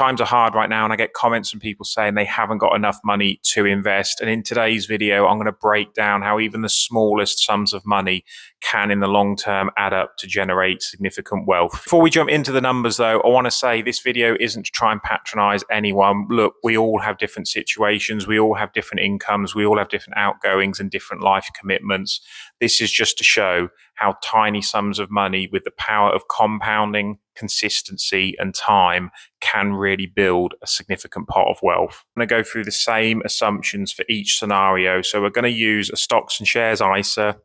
times are hard right now, and I get comments from people saying they haven't got enough money to invest. And in today's video, I'm going to break down how even the smallest sums of money can, in the long term, add up to generate significant wealth. Before we jump into the numbers, though, I want to say this video isn't to try and patronize anyone. Look, we all have different situations. We all have different incomes. We all have different outgoings and different life commitments. This is just to show how tiny sums of money, with the power of compounding, consistency, and time, can really build a significant pot of wealth. I'm going to go through the same assumptions for each scenario. So we're going to use a stocks and shares ISA.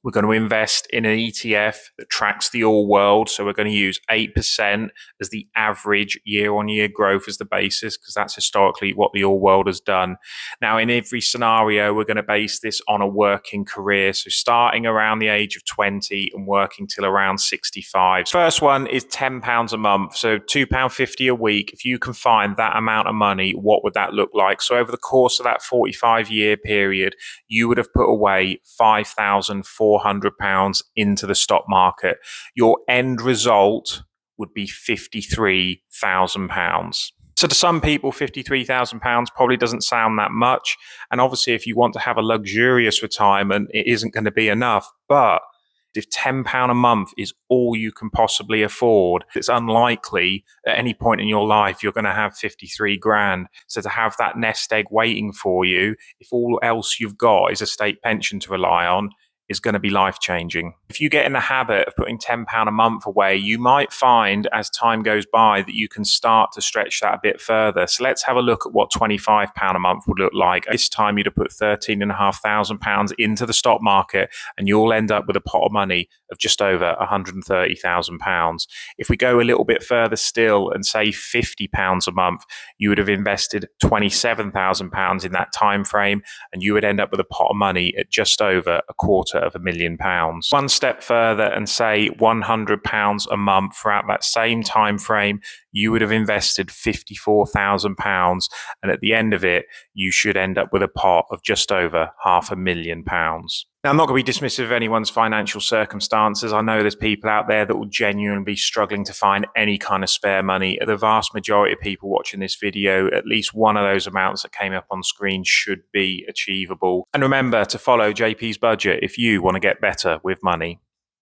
We're going to invest in an ETF that tracks the all world. So we're going to use 8% as the average year-on-year growth as the basis, because that's historically what the all world has done. Now, in every scenario, we're going to base this on a working career. So starting around the age of 20 and working till around 65. First one is £10 a month. So £2.50 a week. If you can find that amount of money, what would that look like? So over the course of that 45-year period, you would have put away £5,400 into the stock market. Your end result would be £53,000. So to some people, £53,000 probably doesn't sound that much. And obviously, if you want to have a luxurious retirement, it isn't going to be enough. But if £10 a month is all you can possibly afford, it's unlikely at any point in your life you're going to have 53 grand. So to have that nest egg waiting for you, if all else you've got is a state pension to rely on, is going to be life-changing. If you get in the habit of putting £10 a month away, you might find as time goes by that you can start to stretch that a bit further. So let's have a look at what £25 a month would look like. This time you'd have put £13,500 into the stock market, and you'll end up with a pot of money of just over £130,000. If we go a little bit further still and say £50 a month, you would have invested £27,000 in that time frame, and you would end up with a pot of money at just over £250,000. One step further and say £100 a month throughout that same time frame, you would have invested £54,000, and at the end of it, you should end up with a pot of just over £500,000. Now, I'm not going to be dismissive of anyone's financial circumstances. I know there's people out there that will genuinely be struggling to find any kind of spare money. The vast majority of people watching this video, at least one of those amounts that came up on screen should be achievable. And remember to follow JP's budget if you want to get better with money.